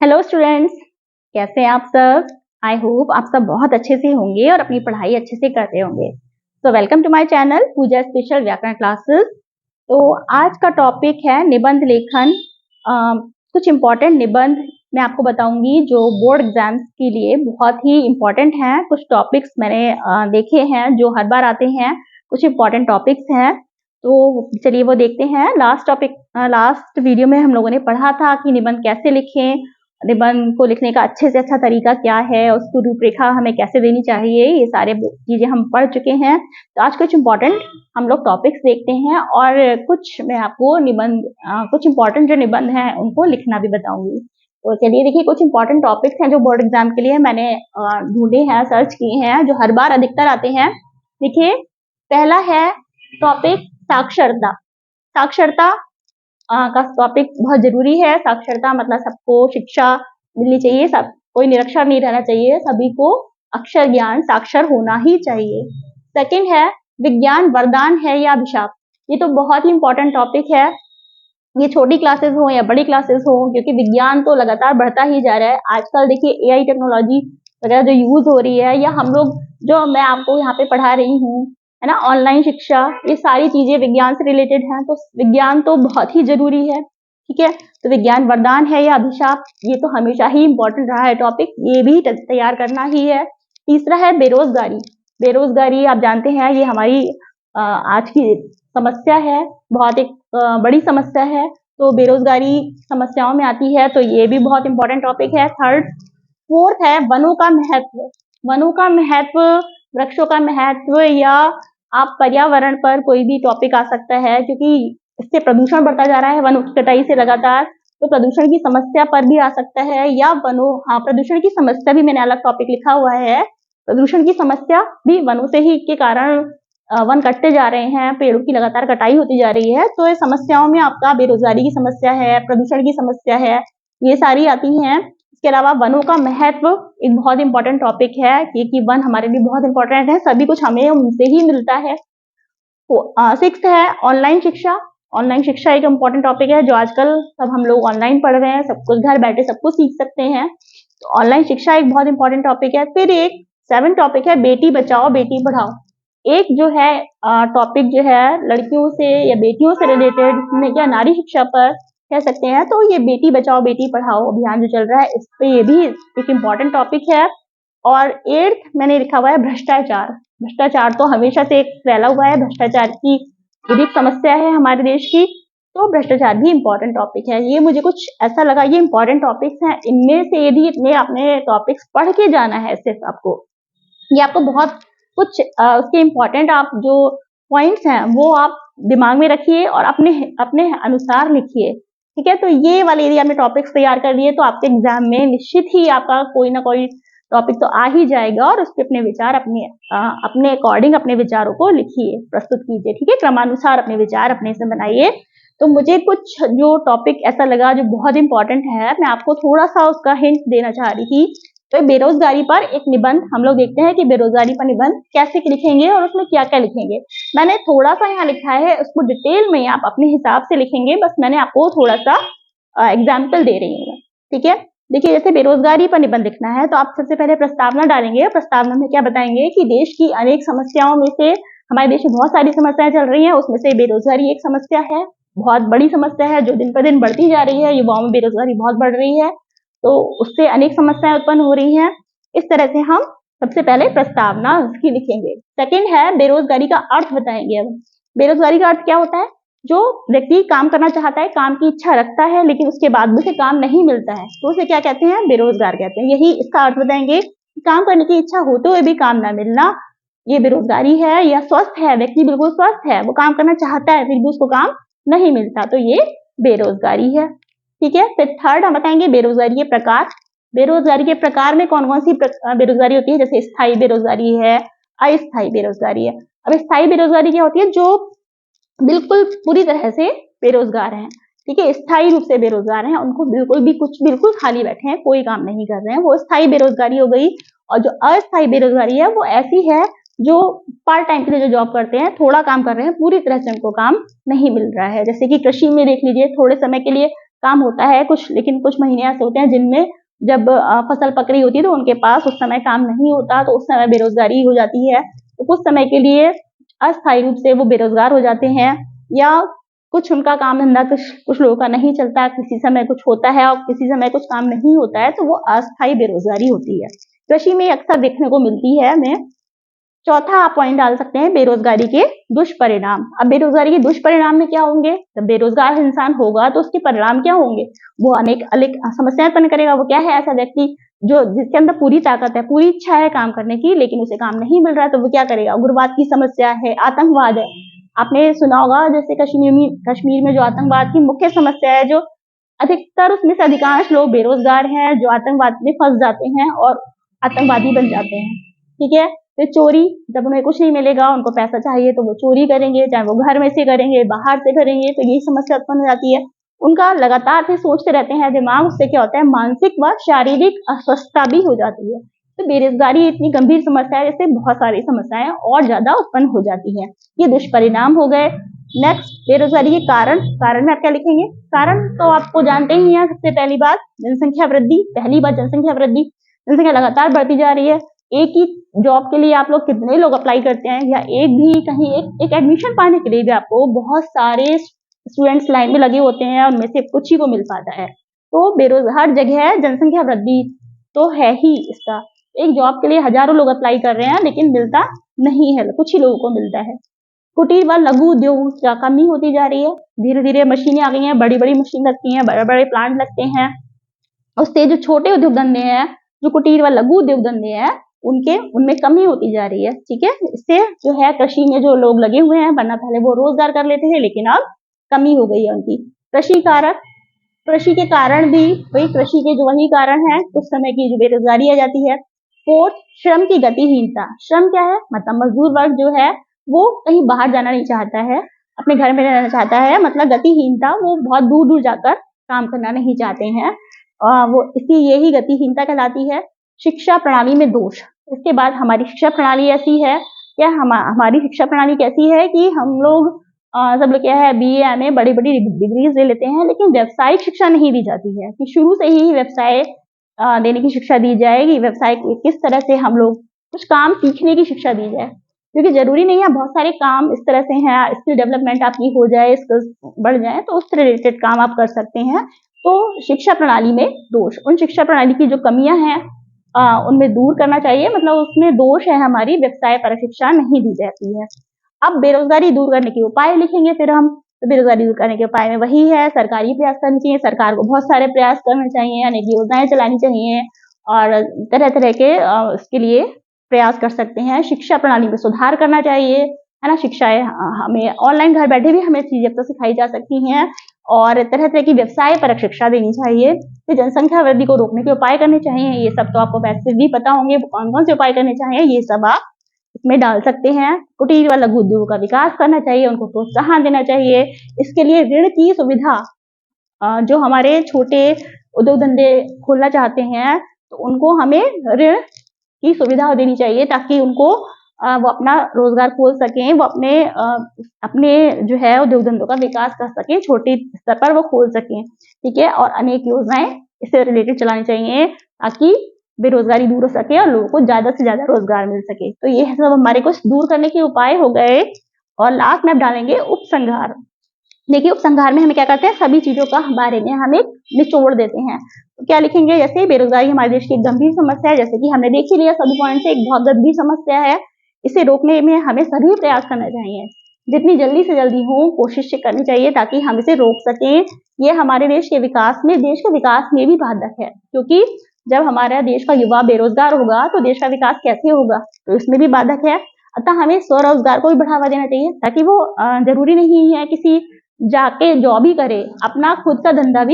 Hello students, कैसे हैं आप सब। आई होप आप सब बहुत अच्छे से होंगे और अपनी पढ़ाई अच्छे से कर रहे होंगे। So welcome to my channel Pooja Special Vyakaran Classes. तो आज का टॉपिक है निबंध लेखन। कुछ इम्पोर्टेंट निबंध मैं आपको बताऊंगी जो बोर्ड एग्जाम्स के लिए बहुत ही इम्पोर्टेंट हैं। कुछ टॉपिक्स मैंने देखे हैं जो हर बार आते हैं, कुछ इम्पोर्टेंट टॉपिक्स हैं। तो चलिए वो देखते हैं। लास्ट वीडियो में हम लोगों ने पढ़ा था कि निबंध कैसे लिखें, निबंध को लिखने का अच्छे से अच्छा तरीका क्या है, उसको रूपरेखा हमें कैसे देनी चाहिए, ये सारे चीजें हम पढ़ चुके हैं। तो आज कुछ इम्पोर्टेंट हम लोग टॉपिक्स देखते हैं और कुछ मैं आपको निबंध कुछ इम्पोर्टेंट जो निबंध हैं उनको लिखना भी बताऊंगी। तो चलिए देखिए, कुछ इम्पोर्टेंट टॉपिक्स हैं जो बोर्ड एग्जाम के लिए मैंने ढूंढे हैं, सर्च किए हैं, जो हर बार अधिकतर आते हैं। देखिए, पहला है टॉपिक साक्षरता। साक्षरता का टॉपिक बहुत जरूरी है। साक्षरता मतलब सबको शिक्षा मिलनी चाहिए, सब कोई निरक्षर नहीं रहना चाहिए, सभी को अक्षर ज्ञान साक्षर होना ही चाहिए। सेकंड है विज्ञान वरदान है या अभिशाप। ये तो बहुत ही इंपॉर्टेंट टॉपिक है, ये छोटी क्लासेस हो या बड़ी क्लासेस हो, क्योंकि विज्ञान तो लगातार बढ़ता ही जा रहा है। आजकल देखिए एआई टेक्नोलॉजी वगैरह जो यूज हो रही है, या हम लोग जो मैं आपको यहाँ पे पढ़ा रही हूँ, है ना, ऑनलाइन शिक्षा, ये सारी चीजें विज्ञान से रिलेटेड हैं। तो विज्ञान तो बहुत ही जरूरी है, ठीक है। तो विज्ञान वरदान है या अभिशाप, ये तो हमेशा ही इंपॉर्टेंट रहा है टॉपिक, ये भी तैयार करना ही है। तीसरा है बेरोजगारी। बेरोजगारी आप जानते हैं ये हमारी आज की समस्या है, बहुत एक बड़ी समस्या है। तो बेरोजगारी समस्याओं में आती है, तो ये भी बहुत इंपॉर्टेंट टॉपिक है। फोर्थ है वनों का महत्व। वनों का महत्व, वृक्षों का महत्व, या आप पर्यावरण पर कोई भी टॉपिक आ सकता है, क्योंकि इससे प्रदूषण बढ़ता जा रहा है वनों की कटाई से लगातार। तो प्रदूषण की समस्या पर भी आ सकता है, या प्रदूषण की समस्या भी मैंने अलग टॉपिक लिखा हुआ है। प्रदूषण की समस्या भी वनों से ही के कारण वन कटते जा रहे हैं, पेड़ों की लगातार कटाई होती जा रही है। तो ये समस्याओं में आपका बेरोजगारी की समस्या है, प्रदूषण की समस्या है, ये सारी आती हैं। इसके अलावा वनों का महत्व एक बहुत इंपॉर्टेंट टॉपिक है, कि वन हमारे लिए बहुत इंपॉर्टेंट है, सभी कुछ हमें उनसे ही मिलता है। सिक्स्थ है ऑनलाइन शिक्षा। ऑनलाइन शिक्षा एक इम्पॉर्टेंट टॉपिक है, जो आजकल सब हम लोग ऑनलाइन पढ़ रहे हैं, सब कुछ घर बैठे सब कुछ सीख सकते हैं। तो ऑनलाइन शिक्षा एक बहुत इंपॉर्टेंट टॉपिक है। फिर एक 7 टॉपिक है बेटी बचाओ बेटी पढ़ाओ। एक जो है टॉपिक जो है लड़कियों से या बेटियों से रिलेटेड, या नारी शिक्षा पर कह सकते हैं। तो ये बेटी बचाओ बेटी पढ़ाओ अभियान जो चल रहा है, इस पे ये भी एक इम्पॉर्टेंट टॉपिक है। और 8th मैंने लिखा हुआ है भ्रष्टाचार। भ्रष्टाचार तो हमेशा से एक फैला हुआ है, भ्रष्टाचार की एक समस्या है हमारे देश की। तो भ्रष्टाचार भी इम्पोर्टेंट टॉपिक है। ये मुझे कुछ ऐसा लगा, ये इम्पोर्टेंट टॉपिक्स हैं, इनमें से यदि इतने आपने टॉपिक्स पढ़ के जाना है, सिर्फ आपको ये आपको बहुत कुछ उसके इम्पोर्टेंट आप जो पॉइंट्स हैं वो आप दिमाग में रखिए और अपने अपने अनुसार लिखिए, ठीक है। तो ये वाले यदि आपने टॉपिक्स तैयार कर लिए, तो आपके एग्जाम में निश्चित ही आपका कोई ना कोई टॉपिक तो आ ही जाएगा, और उस पर अपने विचार अपने अकॉर्डिंग अपने विचारों को लिखिए, प्रस्तुत कीजिए, ठीक है। क्रमानुसार अपने विचार अपने से बनाइए। तो मुझे कुछ जो टॉपिक ऐसा लगा जो बहुत इंपॉर्टेंट है, मैं आपको थोड़ा सा उसका हिंट देना चाह रही थी। तो बेरोजगारी पर एक निबंध हम लोग देखते हैं कि बेरोजगारी पर निबंध कैसे लिखेंगे और उसमें क्या क्या लिखेंगे। मैंने थोड़ा सा यहाँ लिखा है, उसको डिटेल में आप अपने हिसाब से लिखेंगे, बस मैंने आपको थोड़ा सा एग्जाम्पल दे रही हूँ, ठीक है। देखिए, जैसे बेरोजगारी पर निबंध लिखना है, तो आप सबसे पहले प्रस्तावना डालेंगे। प्रस्तावना में क्या बताएंगे कि देश की अनेक समस्याओं में से, हमारे देश में बहुत सारी समस्याएं चल रही हैं, उसमें से बेरोजगारी एक समस्या है, बहुत बड़ी समस्या है, जो दिन पर दिन बढ़ती जा रही है। युवाओं में बेरोजगारी बहुत बढ़ रही है, तो उससे अनेक समस्याएं उत्पन्न हो रही हैं। इस तरह से हम सबसे पहले प्रस्तावना उसकी लिखेंगे। सेकंड है बेरोजगारी का अर्थ बताएंगे। अब बेरोजगारी का अर्थ क्या होता है? जो व्यक्ति काम करना चाहता है, काम की इच्छा रखता है, लेकिन उसके बाद भी उसे काम नहीं मिलता है, तो उसे क्या कहते हैं? बेरोजगार कहते हैं। यही इसका अर्थ बताएंगे। काम करने की इच्छा होते हुए भी काम ना मिलना, ये बेरोजगारी है। या स्वस्थ है, व्यक्ति बिल्कुल स्वस्थ है, वो काम करना चाहता है, फिर भी उसको काम नहीं मिलता, तो ये बेरोजगारी है, ठीक है। फिर थर्ड हम बताएंगे बेरोजगारी के प्रकार। बेरोजगारी के प्रकार में कौन कौन सी बेरोजगारी होती है? जैसे स्थायी बेरोजगारी है, अस्थायी बेरोजगारी है। अब स्थायी बेरोजगारी क्या होती है? जो बिल्कुल पूरी तरह से बेरोजगार हैं, ठीक है, स्थायी रूप से बेरोजगार हैं, उनको बिल्कुल खाली बैठे हैं, कोई काम नहीं कर रहे हैं, वो स्थायी बेरोजगारी हो गई। और जो अस्थायी बेरोजगारी है, वो ऐसी है जो पार्ट टाइम के लिए जो जॉब करते हैं, थोड़ा काम कर रहे हैं, पूरी तरह से उनको काम नहीं मिल रहा है। जैसे कि कृषि में देख लीजिए, थोड़े समय के लिए काम होता है कुछ, लेकिन कुछ महीने ऐसे होते हैं जिनमें जब फसल पक रही होती है तो उनके पास उस समय काम नहीं होता, तो उस समय बेरोजगारी हो जाती है। तो कुछ समय के लिए अस्थायी रूप से वो बेरोजगार हो जाते हैं, या कुछ उनका काम धंधा कुछ लोगों का नहीं चलता, किसी समय कुछ होता है और किसी समय कुछ काम नहीं होता है, तो वो अस्थायी बेरोजगारी होती है। कृषि में अक्सर देखने को मिलती है हमें। चौथा आप पॉइंट डाल सकते हैं बेरोजगारी के दुष्परिणाम। अब बेरोजगारी के दुष्परिणाम में क्या होंगे? जब बेरोजगार इंसान होगा तो उसके परिणाम क्या होंगे? वो अनेक अनेक समस्याएं उत्पन्न करेगा। वो क्या है? ऐसा व्यक्ति जो जिसके अंदर पूरी ताकत है, पूरी इच्छा है काम करने की, लेकिन उसे काम नहीं मिल रहा है, तो वो क्या करेगा? उग्रवाद की समस्या है, आतंकवाद है। आपने सुना होगा जैसे कश्मीर में जो आतंकवाद की मुख्य समस्या है, जो अधिकतर उसमें से अधिकांश लोग बेरोजगार हैं, जो आतंकवाद में फंस जाते हैं और आतंकवादी बन जाते हैं। ठीक है, फिर चोरी, जब उन्हें कुछ नहीं मिलेगा, उनको पैसा चाहिए तो वो चोरी करेंगे, चाहे वो घर में से करेंगे, बाहर से करेंगे, तो यही समस्या उत्पन्न हो जाती है। उनका लगातार से सोचते रहते हैं दिमाग, उससे क्या होता है? मानसिक व शारीरिक अस्वस्थता भी हो जाती है। तो बेरोजगारी इतनी गंभीर समस्या है, जिससे बहुत सारी समस्याएं और ज्यादा उत्पन्न हो जाती हैं। ये दुष्परिणाम हो गए। नेक्स्ट, बेरोजगारी के कारण में आप क्या लिखेंगे? कारण तो आपको जानते ही हैं। सबसे पहली बात जनसंख्या वृद्धि। पहली बात जनसंख्या वृद्धि, जनसंख्या लगातार बढ़ती जा रही है। एक ही जॉब के लिए आप लोग कितने लोग अप्लाई करते हैं, या एक भी कहीं एक एडमिशन पाने के लिए भी आपको बहुत सारे स्टूडेंट्स लाइन में लगे होते हैं, उनमें से कुछ ही को मिल पाता है। तो बेरोजगार हर जगह जनसंख्या वृद्धि तो है ही इसका। एक जॉब के लिए हजारों लोग अप्लाई कर रहे हैं, लेकिन मिलता नहीं है, कुछ ही लोगों को मिलता है। कुटीर व लघु उद्योग की कमी होती जा रही है। धीरे धीरे मशीनें आ गई हैं, बड़ी बड़ी मशीन लगती हैं, बड़े बड़े प्लांट लगते हैं, उससे जो छोटे उद्योग धंधे हैं, जो कुटीर व लघु उद्योग धंधे हैं, उनमें कमी होती जा रही है। ठीक है, इससे जो है कृषि में जो लोग लगे हुए हैं, वरना पहले वो रोजगार कर लेते थे, लेकिन अब कमी हो गई है उनकी। कृषि कारक, कृषि के कारण भी वही, कृषि के जो वही कारण है, कुछ समय की जो बेरोजगारी आ जाती है। फोर्थ, श्रम की गतिहीनता। श्रम क्या है? मतलब मजदूर वर्ग जो है वो कहीं बाहर जाना नहीं चाहता है, अपने घर में रहना चाहता है। मतलब गतिहीनता, वो बहुत दूर दूर जाकर काम करना नहीं चाहते हैं, वो इसी यही गतिहीनता कहलाती है। शिक्षा प्रणाली में दोष। इसके बाद हमारी शिक्षा प्रणाली ऐसी है, क्या हमारी शिक्षा प्रणाली कैसी है कि हम लोग सब लोग क्या है, BA MA बड़ी बड़ी डिग्रीज ले लेते हैं, लेकिन व्यावसायिक शिक्षा नहीं दी जाती है कि शुरू से ही व्यवसाय देने की शिक्षा दी जाएगी। व्यवसाय किस तरह से हम लोग कुछ काम सीखने की शिक्षा दी जाए, क्योंकि जरूरी नहीं है बहुत सारे काम इस तरह से हैं, स्किल डेवलपमेंट आपकी हो जाए, स्किल्स बढ़ जाए, तो उस रिलेटेड काम आप कर सकते हैं। तो शिक्षा प्रणाली में दोष, उन शिक्षा प्रणाली की जो कमियां हैं उनमें दूर करना चाहिए। मतलब उसमें दोष है, हमारी व्यवसाय पर शिक्षा नहीं दी जाती है। अब बेरोजगारी दूर करने के उपाय लिखेंगे फिर हम। तो बेरोजगारी दूर करने के उपाय में वही है, सरकारी प्रयास करने चाहिए, सरकार को बहुत सारे प्रयास करने चाहिए, अनेक योजनाएं चलानी चाहिए, और तरह तरह के इसके लिए प्रयास कर सकते हैं। शिक्षा प्रणाली में सुधार करना चाहिए, है ना। शिक्षाएं हमें ऑनलाइन घर बैठे भी हमें चीजें तो सिखाई जा सकती हैं, और तरह तरह की व्यवसाय परक शिक्षा देनी चाहिए। तो जनसंख्या वृद्धि को रोकने के उपाय करने चाहिए। ये सब तो आपको वैसे भी पता होंगे, कौन कौन से उपाय करने चाहिए, ये सब आप इसमें डाल सकते हैं। कुटीर व लघु उद्योग का विकास करना चाहिए, उनको प्रोत्साहन देना चाहिए। इसके लिए ऋण की सुविधा, जो हमारे छोटे उद्योग धंधे खोलना चाहते हैं, तो उनको हमें ऋण की सुविधा देनी चाहिए, ताकि उनको वो अपना रोजगार खोल सकें, वो अपने जो है उद्योग धंधों का विकास कर सकें, छोटे स्तर पर वो खोल सकें। ठीक है, और अनेक योजनाएं इससे रिलेटेड चलानी चाहिए, ताकि बेरोजगारी दूर हो सके और लोगों को ज्यादा से ज्यादा रोजगार मिल सके। तो ये सब हमारे कुछ दूर करने के उपाय हो गए। और लास्ट में आप डालेंगे उपसंहार। देखिए, उपसंहार में हमें क्या करते हैं, सभी चीजों का बारे में हम एक निचोड़ देते हैं। तो क्या लिखेंगे? जैसे बेरोजगारी हमारे देश की एक गंभीर समस्या है, जैसे कि हमने देख ही लिया सभी पॉइंट से, एक बहुत गंभीर समस्या है। इसे रोकने में हमें सभी प्रयास करना चाहिए, जितनी जल्दी से जल्दी हो कोशिश करनी चाहिए, ताकि हम इसे रोक सकें। ये हमारे देश के विकास में भी बाधक है, क्योंकि जब हमारा देश का युवा बेरोजगार होगा तो देश का विकास कैसे होगा, तो इसमें भी बाधक है। अतः हमें स्वरोजगार को भी बढ़ावा देना चाहिए, ताकि वो जरूरी नहीं है किसी जाके जॉब ही करे, अपना खुद का धंधा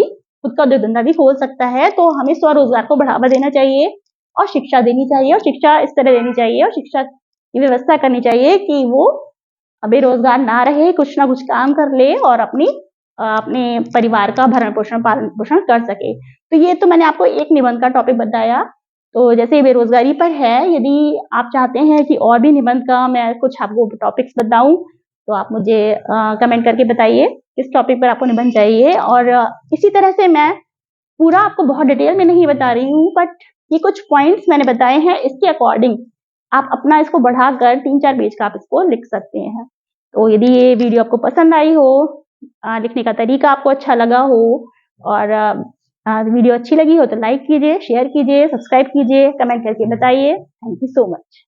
भी खोल सकता है। तो हमें स्वरोजगार को बढ़ावा देना चाहिए, और शिक्षा देनी चाहिए, और शिक्षा इस तरह देनी चाहिए, और शिक्षा की व्यवस्था करनी चाहिए कि वो बेरोजगार ना रहे, कुछ ना कुछ काम कर ले, और अपने परिवार का भरण पोषण पालन पोषण कर सके। तो ये तो मैंने आपको एक निबंध का टॉपिक बताया। तो जैसे बेरोजगारी पर है, यदि आप चाहते हैं कि और भी निबंध का मैं कुछ आपको टॉपिक्स बताऊं, तो आप मुझे कमेंट करके बताइए किस टॉपिक पर आपको निबंध चाहिए। और इसी तरह से मैं पूरा आपको बहुत डिटेल में नहीं बता रही हूँ, बट ये कुछ पॉइंट्स मैंने बताए हैं, इसके अकॉर्डिंग आप अपना इसको बढ़ाकर 3-4 पेज का आप इसको लिख सकते हैं। तो यदि ये वीडियो आपको पसंद आई हो, लिखने का तरीका आपको अच्छा लगा हो और वीडियो अच्छी लगी हो तो लाइक कीजिए, शेयर कीजिए, सब्सक्राइब कीजिए, कमेंट करके बताइए। Thank you so much.